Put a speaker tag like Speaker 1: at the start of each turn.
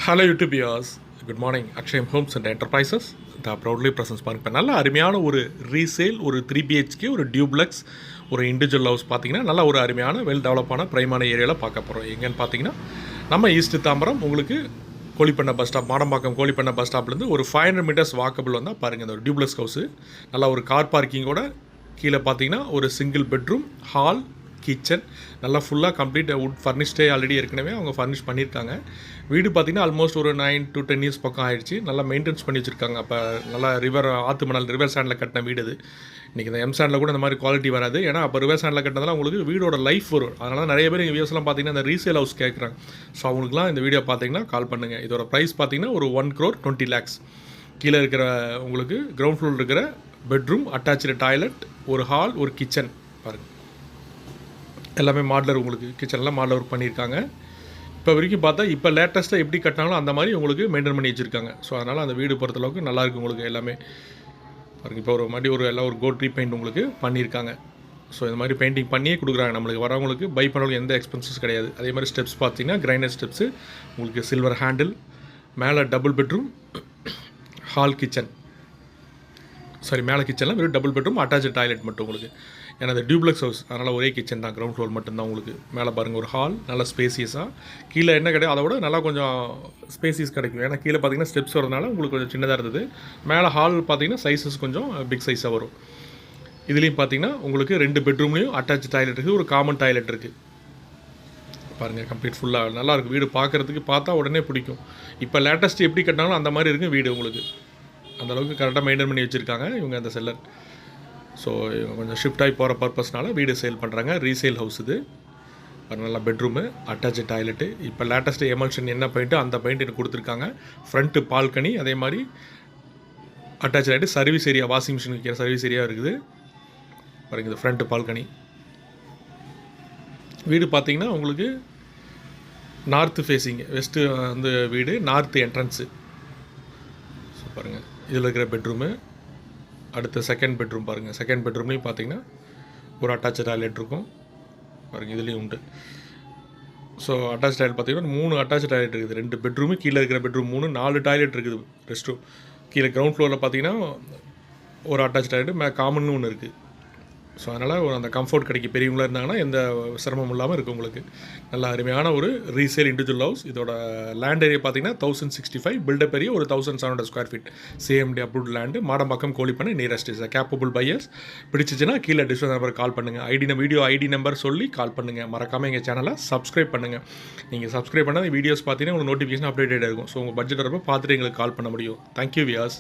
Speaker 1: Hello YouTube viewers, good morning. Akshayam Homes and Enterprises the proudly presents பாருங்க நல்ல அருமையான ஒரு ரீசேல் ஒரு 3 BHK ஒரு டியூப்ளெக்ஸ் ஒரு இண்டிவிஜுவல் ஹவுஸ் பார்த்தீங்கன்னா நல்ல ஒரு அருமையான வெல் டெவலப்பான பிரைமான ஏரியாவில் பார்க்க போகிறோம். எங்கன்னு பார்த்தீங்கன்னா நம்ம ஈஸ்ட் தாம்பரம் உங்களுக்கு கோழிப்பண்ணை பஸ் ஸ்டாப் மாடம்பாக்கம் கோழிப்பண்ணை பஸ் ஸ்டாப்லேருந்து ஒரு 500 மீட்டர்ஸ் வாக்கபிள் வந்தால் பாருங்கள் இந்த ஒரு டியூப்ளெக்ஸ் ஹவுஸு நல்லா ஒரு கார் பார்க்கிங்கோட கீழே பார்த்தீங்கன்னா ஒரு சிங்கிள் பெட்ரூம் ஹால் கிச்சன் நல்லா ஃபுல்லாக கம்ப்ளீட் வுட் ஃபர்னிஷ்டே ஆல்ரெடி ஏற்கனவே அவங்க ஃபர்னிஷ் பண்ணியிருக்காங்க. வீடு பார்த்திங்கன்னா ஆல்மோஸ்ட் ஒரு 9 to 10 இயர்ஸ் பக்கம் ஆகிடுச்சு. நல்லா மெயின்டெனன்ஸ் பண்ணி வச்சுருக்காங்க. அப்போ நல்லா ஆற்று மணல் ரிவர் சாண்டில் கட்டின வீடு இது. இன்றைக்கி இந்த சாண்டில் கூட இந்த மாதிரி குவாலிட்டி வராது. ஏன்னா அப்போ ரிவர் சாண்டில் கட்டினதால் உங்களுக்கு வீடோட லைஃப் வரும். அதனால் நிறைய பேர் எங்கள் வியூஸ்லாம் பார்த்திங்கன்னா இந்த ரீசேல் ஹவுஸ் கேட்குறாங்க. ஸோ அவங்களுக்குலாம் இந்த வீடியோ பார்த்திங்கன்னா கால் பண்ணுங்கள். இதோட ப்ரைஸ் பார்த்திங்கன்னா ஒரு 1,20 lakhs. கீழே இருக்கிற உங்களுக்கு கிரவுண்ட் ஃப்ளோர் இருக்கிற பெட்ரூம் அட்டாச்சு டாய்லெட் ஒரு ஹால் ஒரு கிச்சன் பாருங்கள். எல்லாமே மாடலர் உங்களுக்கு கிச்சன்லாம் மாடலர் ஒர்க் பண்ணியிருக்காங்க. இப்போ வரைக்கும் பார்த்தா இப்போ லேட்டஸ்ட்டாக எப்படி கட்டினாலும் அந்த மாதிரி உங்களுக்கு மெயின்டைன் பண்ணி வச்சுருக்காங்க. ஸோ அதனால் அந்த வீடு பொறுத்தளவுக்கு நல்லாயிருக்கு உங்களுக்கு எல்லாமே பாருங்கள். இப்போ ஒரு மாதிரி ஒரு எல்லாம் ஒரு கோட் ரீபெயிண்ட் உங்களுக்கு பண்ணியிருக்காங்க. ஸோ இந்த மாதிரி பெயிண்டிங் பண்ணியே கொடுக்குறாங்க. நம்மளுக்கு வரவங்களுக்கு பை பண்ணவங்களுக்கு எந்த எக்ஸ்பென்சஸ் கிடையாது. அதே மாதிரி ஸ்டெப்ஸ் பார்த்தீங்கன்னா கிரைனைட் ஸ்டெப்ஸு உங்களுக்கு சில்வர் ஹேண்டில் மேலே டபுள் பெட்ரூம் ஹால் கிச்சன் மேலே கிச்சனில் வெறும் டபுள் பெட்ரூம் அட்டாச்சு டாய்லெட் மட்டும் உங்களுக்கு. ஏன்னா அது டியூப்ளெக்ஸ் ஹவுஸ் அதனால் ஒரே கிச்சன் தான், கிரவுண்ட் ஃப்ளோர் மட்டும்தான் உங்களுக்கு. மேலே பாருங்கள் ஒரு ஹால் நல்லா ஸ்பேசியஸாக, கீழே என்ன கிடையாது அதை விட நல்லா கொஞ்சம் ஸ்பேசியஸ் கிடைக்கும். ஏன்னா கீழே பார்த்தீங்கன்னா ஸ்டெப்ஸ் வரதுனால உங்களுக்கு கொஞ்சம் சின்னதாக இருந்தது. மேலே ஹால் பார்த்தீங்கன்னா சைஸஸ் கொஞ்சம் பிக் சைஸாக வரும். இதுலேயும் பார்த்தீங்கன்னா உங்களுக்கு 2 பெட்ரூம்லேயும் அட்டாச் டாய்லெட் இருக்குது, ஒரு காமன் டாய்லெட் இருக்குது பாருங்கள். கம்ப்ளீட் ஃபுல்லாக நல்லாயிருக்கும் வீடு. பார்க்குறதுக்கு பார்த்தா உடனே பிடிக்கும். இப்போ லேட்டஸ்ட் எப்படி கட்டினாலும் அந்த மாதிரி இருக்குது வீடு உங்களுக்கு. அந்தளவுக்கு கரெக்டாக மெயின்டைன் பண்ணி வச்சுருக்காங்க இவங்க அந்த செல்லர். ஸோ இவங்க கொஞ்சம் ஷிஃப்ட் ஆகி போகிற பர்பஸ்னால வீடு சேல் பண்ணுறாங்க. ரீசேல் ஹவுஸ் இது. நல்லா பெட்ரூமு அட்டாச்சு டாய்லெட்டு. இப்போ லேட்டஸ்ட்டு எமல்ஷன் என்ன பெயிண்ட்டு அந்த பெயிண்ட் எனக்கு கொடுத்துருக்காங்க. ஃப்ரண்ட்டு பால்கனி அதே மாதிரி அட்டாச் ஆகிட்டு சர்வீஸ் ஏரியா வாஷிங் மிஷின் வைக்கிற சர்வீஸ் ஏரியா இருக்குது பாருங்கள். இது ஃப்ரண்ட்டு பால்கனி. வீடு பார்த்திங்கன்னா உங்களுக்கு நார்த்து ஃபேஸிங் வெஸ்ட்டு வந்து வீடு நார்த்து என்ட்ரன்ஸு. ஸோ பாருங்கள் இதில் இருக்கிற பெட்ரூமு. அடுத்த செகண்ட் பெட்ரூம் பாருங்கள். செகண்ட் பெட்ரூம்லேயும் பார்த்தீங்கன்னா ஒரு அட்டாச் டாய்லெட் இருக்கும் பாருங்கள். இதுலேயும் உண்டு. ஸோ அட்டாச் டாய்லெட் பார்த்தீங்கன்னா 3 அட்டாச் டாய்லெட் இருக்குது. 2 பெட்ரூமு கீழே இருக்கிற பெட்ரூம் 3 4 டாய்லெட் இருக்குது. ரெஸ்ட் ரூம் கீழே கிரவுண்ட் ஃப்ளோரில் பார்த்தீங்கன்னா ஒரு அட்டாச் டாய்லெட் காமன் ஒன்று இருக்குது. ஸோ அதனால் அந்த கம்ஃபர்ட் கிடைக்கும். பெரியவங்களாக இருந்தாங்கன்னா எந்த சிரமம் இல்லாமல் இருக்குது உங்களுக்கு. நல்ல அருமையான ஒரு ரீசேல் இண்டிவிஜுவல் ஹவுஸ். இதோட லேண்ட் ஏரியா பார்த்தீங்கன்னா 1065, பில்டப் ஏரியா ஒரு 1700 square feet. CMD approved land. Madambakkam கோழிப்பண்ணை நியரஸ்ட் இஸ் கேப்பபிள் பையர்ஸ். பிடிச்சிச்சுன்னா கீழே டிஸ்பிளே நம்பர் கால் பண்ணுங்கள். வீடியோ ஐடி நம்பர் சொல்லி கால் பண்ணுங்கள். மறக்காமல் எங்கள் சேனலை சப்ஸ்கிரைப் பண்ணுங்கள். நீங்கள் சப்ஸ்கிரைப் பண்ணால் வீடியோஸ் பார்த்தீங்கன்னா உங்களுக்கு நோட்டிஃபிகேஷன் அப்டேட்டட் இருக்கும். ஸோ உங்கள் பட்ஜெட் வரப்போ பார்த்துட்டு எங்களுக்கு கால் பண்ண முடியும். தேங்க்யூ வியாஸ்.